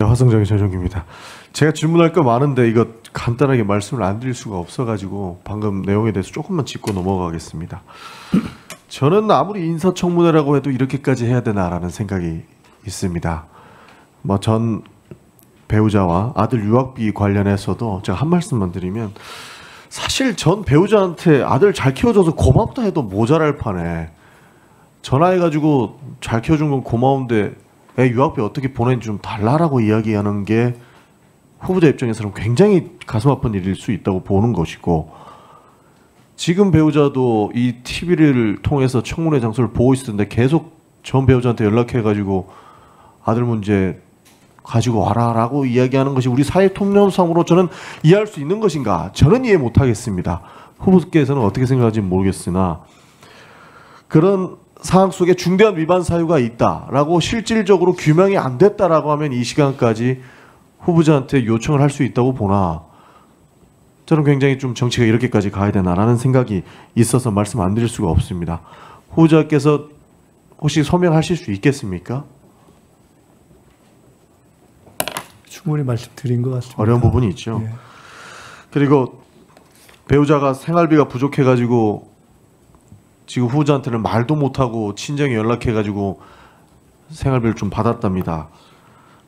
화성정의 전용기입니다. 제가 질문할 거 많은데 이거 간단하게 말씀을 안 드릴 수가 없어가지고 방금 내용에 대해서 조금만 짚고 넘어가겠습니다. 저는 아무리 인사청문회라고 해도 이렇게까지 해야 되나라는 생각이 있습니다. 뭐 전 배우자와 아들 유학비 관련해서도 제가 한 말씀만 드리면, 사실 전 배우자한테 아들 잘 키워줘서 고맙다 해도 모자랄 판에 전화해가지고 잘 키워준 건 고마운데 애 유학비 어떻게 보내는지 좀 달라라고 이야기하는 게 후보자 입장에서는 굉장히 가슴 아픈 일일 수 있다고 보는 것이고, 지금 배우자도 이 TV를 통해서 청문회 장소를 보고 있었는데 계속 전 배우자한테 연락해가지고 아들 문제 가지고 와라라고 이야기하는 것이 우리 사회 통념상으로 저는 이해할 수 있는 것인가? 저는 이해 못하겠습니다. 후보께서는 어떻게 생각하는지 모르겠으나 그런 상황 속에 중대한 위반 사유가 있다라고 실질적으로 규명이 안 됐다라고 하면 이 시간까지 후보자한테 요청을 할 수 있다고 보나, 저는 굉장히 좀 정치가 이렇게까지 가야 되나라는 생각이 있어서 말씀 안 드릴 수가 없습니다. 후보자께서 혹시 소명하실 수 있겠습니까? 충분히 말씀드린 것 같습니다. 어려운 부분이 있죠. 예. 그리고 배우자가 생활비가 부족해가지고 지금 후보자한테는 말도 못하고 친정에 연락해가지고 생활비를 좀 받았답니다.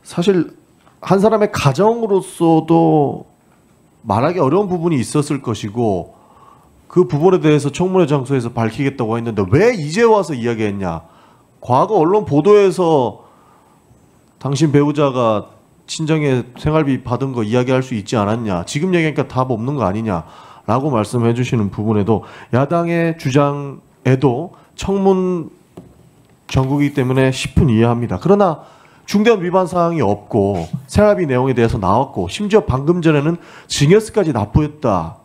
사실 한 사람의 가정으로서도 말하기 어려운 부분이 있었을 것이고 그 부분에 대해서 청문회 장소에서 밝히겠다고 했는데 왜 이제 와서 이야기했냐. 과거 언론 보도에서 당신 배우자가 친정에 생활비 받은 거 이야기할 수 있지 않았냐. 지금 얘기하니까 답 없는 거 아니냐라고 말씀해 주시는 부분에도 야당의 주장에도 청문 정국이기 때문에 10분 이해합니다. 그러나 중대한 위반 사항이 없고 생활비 내용에 대해서 나왔고 심지어 방금 전에는 증여세까지 납부했다.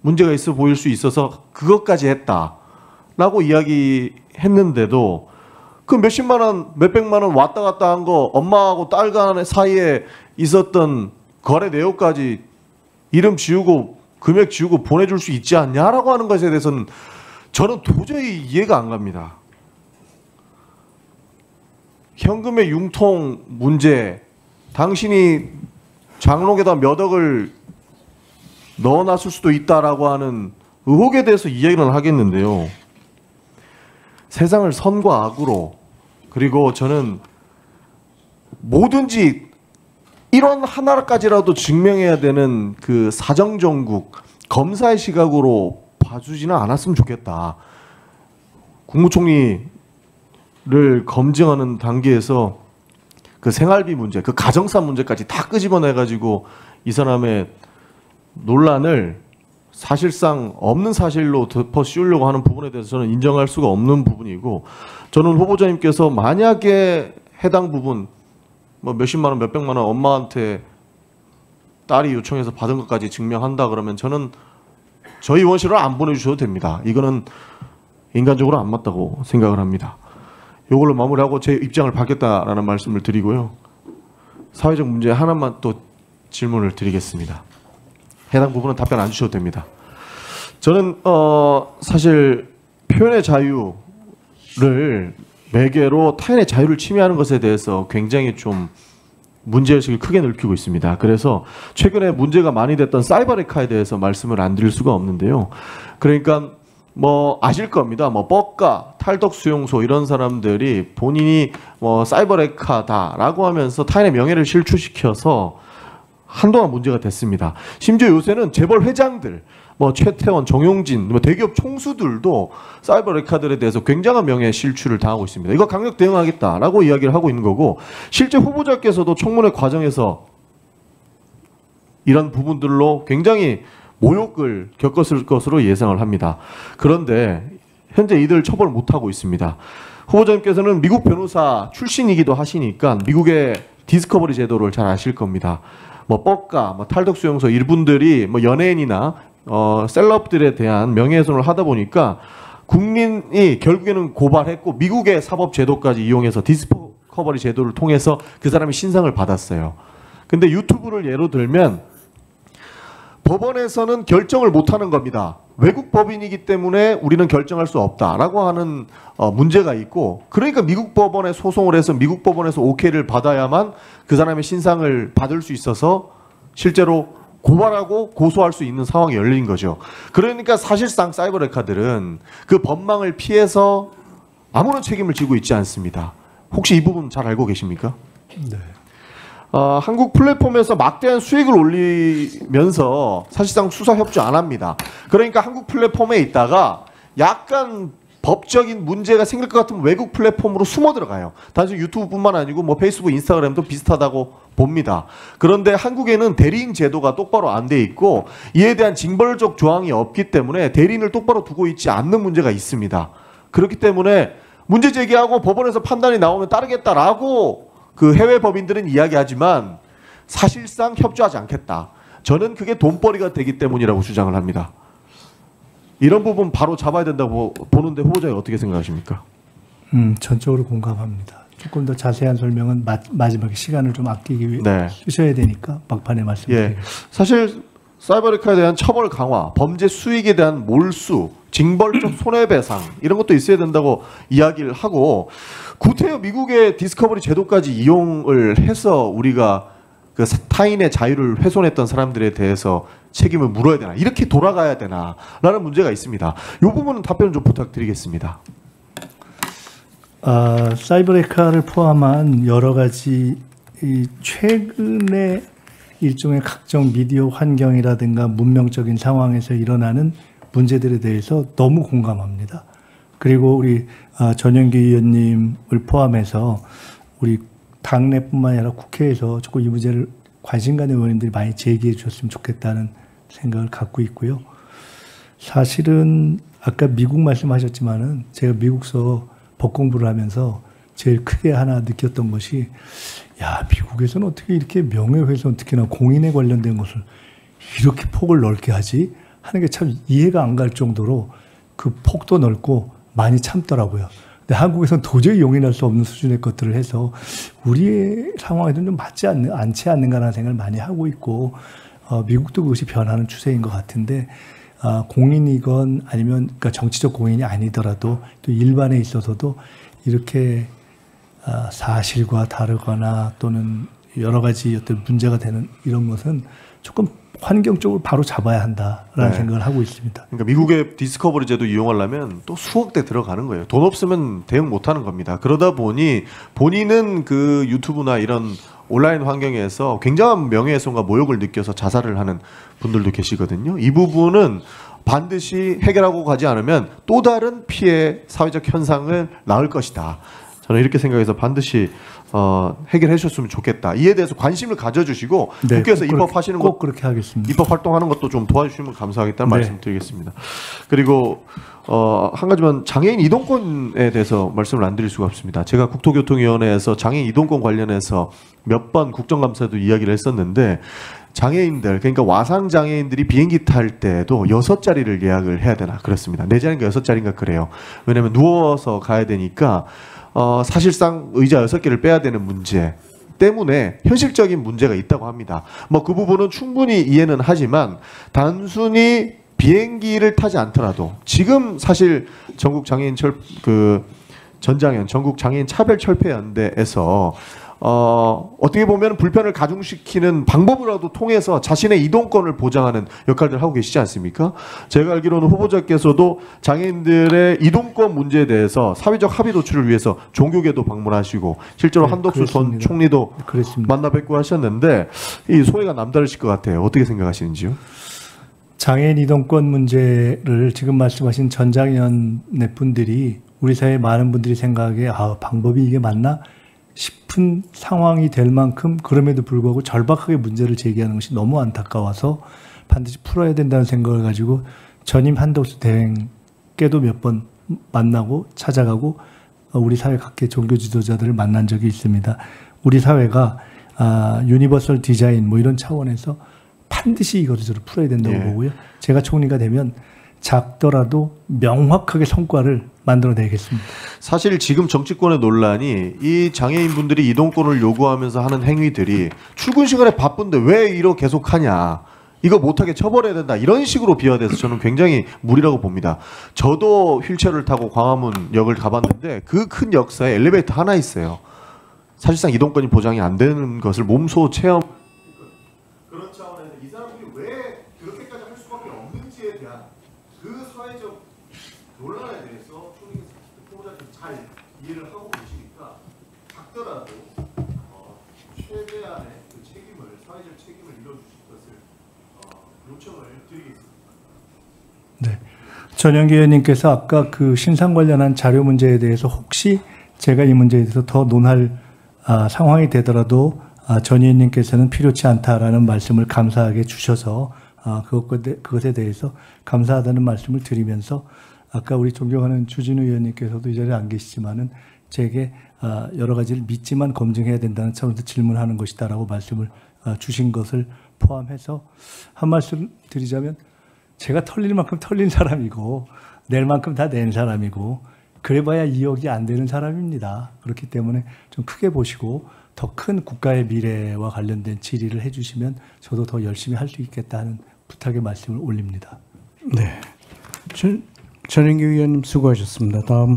문제가 있어 보일 수 있어서 그것까지 했다라고 이야기했는데도 그 몇십만 원, 몇백만 원 왔다 갔다 한 거 엄마하고 딸 간의 사이에 있었던 거래 내역까지 이름 지우고 금액 지우고 보내줄 수 있지 않냐라고 하는 것에 대해서는 저는 도저히 이해가 안 갑니다. 현금의 융통 문제, 당신이 장롱에다 몇 억을 넣어놨을 수도 있다라고 하는 의혹에 대해서 이야기를 하겠는데요. 세상을 선과 악으로, 그리고 저는 뭐든지 1원 하나까지라도 증명해야 되는 그 사정정국, 검사의 시각으로 봐주지는 않았으면 좋겠다. 국무총리를 검증하는 단계에서 그 생활비 문제, 그 가정사 문제까지 다 끄집어내가지고 이 사람의 논란을 사실상 없는 사실로 덮어 씌우려고 하는 부분에 대해서 저는 인정할 수가 없는 부분이고, 저는 후보자님께서 만약에 해당 부분 뭐 몇십만 원, 몇백만 원 엄마한테 딸이 요청해서 받은 것까지 증명한다 그러면 저는 저희 의원실을 안 보내주셔도 됩니다. 이거는 인간적으로 안 맞다고 생각을 합니다. 이걸로 마무리하고 제 입장을 밝혔다라는 말씀을 드리고요. 사회적 문제 하나만 또 질문을 드리겠습니다. 해당 부분은 답변 안 주셔도 됩니다. 저는 사실 표현의 자유를 매개로 타인의 자유를 침해하는 것에 대해서 굉장히 좀 문제의식을 크게 넓히고 있습니다. 그래서 최근에 문제가 많이 됐던 사이버레카에 대해서 말씀을 안 드릴 수가 없는데요. 그러니까 뭐 아실 겁니다. 뭐 뻑가, 탈덕수용소 이런 사람들이 본인이 뭐 사이버레카다라고 하면서 타인의 명예를 실추시켜서 한동안 문제가 됐습니다. 심지어 요새는 재벌 회장들, 뭐 최태원, 정용진, 뭐 대기업 총수들도 사이버레카들에 대해서 굉장한 명예 실추를 당하고 있습니다. 이거 강력 대응하겠다라고 이야기를 하고 있는 거고, 실제 후보자께서도 청문회 과정에서 이런 부분들로 굉장히 모욕을 겪었을 것으로 예상을 합니다. 그런데 현재 이들 처벌 못하고 있습니다. 후보자님께서는 미국 변호사 출신이기도 하시니까 미국의 디스커버리 제도를 잘 아실 겁니다. 뭐 뻑가, 뭐 탈덕수용소 이분들이 뭐 연예인이나 셀럽들에 대한 명예훼손을 하다 보니까 국민이 결국에는 고발했고 미국의 사법 제도까지 이용해서 디스커버리 제도를 통해서 그 사람이 신상을 받았어요. 근데 유튜브를 예로 들면 법원에서는 결정을 못하는 겁니다. 외국 법인이기 때문에 우리는 결정할 수 없다라고 하는 문제가 있고, 그러니까 미국 법원에 소송을 해서 미국 법원에서 오케이를 받아야만 그 사람의 신상을 받을 수 있어서 실제로 고발하고 고소할 수 있는 상황이 열린 거죠. 그러니까 사실상 사이버레카들은 그 법망을 피해서 아무런 책임을 지고 있지 않습니다. 혹시 이 부분 잘 알고 계십니까? 네. 한국 플랫폼에서 막대한 수익을 올리면서 사실상 수사 협조 안 합니다. 그러니까 한국 플랫폼에 있다가 약간 법적인 문제가 생길 것 같으면 외국 플랫폼으로 숨어 들어가요. 단순히 유튜브뿐만 아니고 뭐 페이스북, 인스타그램도 비슷하다고 봅니다. 그런데 한국에는 대리인 제도가 똑바로 안 돼 있고 이에 대한 징벌적 조항이 없기 때문에 대리인을 똑바로 두고 있지 않는 문제가 있습니다. 그렇기 때문에 문제 제기하고 법원에서 판단이 나오면 따르겠다라고 그 해외 법인들은 이야기하지만 사실상 협조하지 않겠다. 저는 그게 돈벌이가 되기 때문이라고 주장을 합니다. 이런 부분 바로 잡아야 된다고 보는데 후보자님 어떻게 생각하십니까? 전적으로 공감합니다. 조금 더 자세한 설명은 마지막에 시간을 좀 아끼기 위해 네. 쓰셔야 되니까 막판에 말씀드리겠습니다. 사실 사이버레카에 대한 처벌 강화, 범죄 수익에 대한 몰수, 징벌적 손해배상 이런 것도 있어야 된다고 이야기를 하고, 구태여 미국의 디스커버리 제도까지 이용을 해서 우리가 그 타인의 자유를 훼손했던 사람들에 대해서 책임을 물어야 되나, 이렇게 돌아가야 되나라는 문제가 있습니다. 이 부분은 답변을 좀 부탁드리겠습니다. 사이버레카를 포함한 여러 가지 최근의 일종의 각종 미디어 환경이라든가 문명적인 상황에서 일어나는 문제들에 대해서 너무 공감합니다. 그리고 우리 전영기 의원님을 포함해서 우리 당내뿐만 아니라 국회에서 조금 이 문제를 관심 가는 의원님들이 많이 제기해 주셨으면 좋겠다는 생각을 갖고 있고요. 사실은 아까 미국 말씀하셨지만은 제가 미국서 법 공부를 하면서 제일 크게 하나 느꼈던 것이, 야, 미국에서는 어떻게 이렇게 명예훼손, 특히나 공인에 관련된 것을 이렇게 폭을 넓게 하지? 하는 게 참 이해가 안 갈 정도로 그 폭도 넓고 많이 참더라고요. 근데 한국에서는 도저히 용인할 수 없는 수준의 것들을 해서 우리의 상황에도 좀 맞지 않지 않는가라는 생각을 많이 하고 있고, 미국도 그것이 변하는 추세인 것 같은데, 공인이건 아니면 그러니까 정치적 공인이 아니더라도 또 일반에 있어서도 이렇게 사실과 다르거나 또는 여러 가지 어떤 문제가 되는 이런 것은 조금 환경적으로 바로 잡아야 한다라는 생각을 하고 있습니다. 그러니까 미국의 디스커버리 제도 이용하려면 또 수억대 들어가는 거예요. 돈 없으면 대응 못하는 겁니다. 그러다 보니 본인은 그 유튜브나 이런 온라인 환경에서 굉장한 명예훼손과 모욕을 느껴서 자살을 하는 분들도 계시거든요. 이 부분은 반드시 해결하고 가지 않으면 또 다른 피해 사회적 현상을 낳을 것이다. 저는 이렇게 생각해서 반드시 해결해 주셨으면 좋겠다. 이에 대해서 관심을 가져주시고 네, 국회에서 입법하시는 꼭 그렇게 하겠습니다. 입법 활동하는 것도 좀 도와주시면 감사하겠다는 네. 말씀드리겠습니다. 그리고 한 가지만 장애인 이동권에 대해서 말씀을 안 드릴 수가 없습니다. 제가 국토교통위원회에서 장애인 이동권 관련해서 몇 번 국정감사도 이야기를 했었는데, 장애인들, 그러니까 와상 장애인들이 비행기 탈 때도 6자리를 예약을 해야 되나 그렇습니다. 4자리인가 6자리인가 그래요. 왜냐하면 누워서 가야 되니까 사실상 의자 6개를 빼야 되는 문제 때문에 현실적인 문제가 있다고 합니다. 뭐 그 부분은 충분히 이해는 하지만 단순히 비행기를 타지 않더라도 지금 사실 전국 장애인 전장연 전국 장애인 차별철폐연대에서 어떻게 보면 불편을 가중시키는 방법이라도 통해서 자신의 이동권을 보장하는 역할들을 하고 계시지 않습니까? 제가 알기로는 후보자께서도 장애인들의 이동권 문제에 대해서 사회적 합의 도출을 위해서 종교계도 방문하시고 실제로 네, 한덕수 전 그렇습니다. 총리도 그렇습니다. 만나 뵙고 하셨는데 이 소회가 남다르실 것 같아요. 어떻게 생각하시는지요? 장애인 이동권 문제를 지금 말씀하신 전장연의 분들이 우리 사회 많은 분들이 생각하기에 방법이 이게 맞나 싶은 상황이 될 만큼 그럼에도 불구하고 절박하게 문제를 제기하는 것이 너무 안타까워서 반드시 풀어야 된다는 생각을 가지고 전임 한덕수 대행께도 몇 번 만나고 찾아가고 우리 사회 각계 종교 지도자들을 만난 적이 있습니다. 우리 사회가 유니버설 디자인 뭐 이런 차원에서 반드시 이것을 풀어야 된다고 보고요. 제가 총리가 되면 작더라도 명확하게 성과를 만들어내겠습니다. 사실 지금 정치권의 논란이 이 장애인분들이 이동권을 요구하면서 하는 행위들이 출근 시간에 바쁜데 왜 이러 계속하냐, 이거 못하게 처벌해야 된다 이런 식으로 비화돼서 저는 굉장히 무리라고 봅니다. 저도 휠체어를 타고 광화문역을 가봤는데 그 큰 역사에 엘리베이터 하나 있어요. 사실상 이동권이 보장이 안 되는 것을 몸소 체험. 그런 차원에서 이 사람들이 왜 그렇게까지 할 수밖에 없는지에 대한 그 사회적 논란에 대해서 후보자님 잘 이해를 하고 계시니까 작더라도 최대한의 그 책임을 사회적 책임을 이뤄주실 것을 요청을 드리겠습니다. 네. 전영기 의원님께서 아까 그 신상 관련한 자료 문제에 대해서 혹시 제가 이 문제에 대해서 더 논할 상황이 되더라도 전 의원님께서는 필요치 않다라는 말씀을 감사하게 주셔서 그것에 대해서 감사하다는 말씀을 드리면서 아까 우리 존경하는 주진우 의원님께서도 이 자리에 안 계시지만은 제게 여러 가지를 믿지만 검증해야 된다는 차원에서 질문하는 것이다라고 말씀을 주신 것을 포함해서 한 말씀 드리자면 제가 털릴 만큼 털린 사람이고 낼 만큼 다 낸 사람이고 그래봐야 2억이 안 되는 사람입니다. 그렇기 때문에 좀 크게 보시고 더 큰 국가의 미래와 관련된 질의를 해주시면 저도 더 열심히 할 수 있겠다 하는 부탁의 말씀을 올립니다. 네. 전영기 의원님 수고하셨습니다. 다음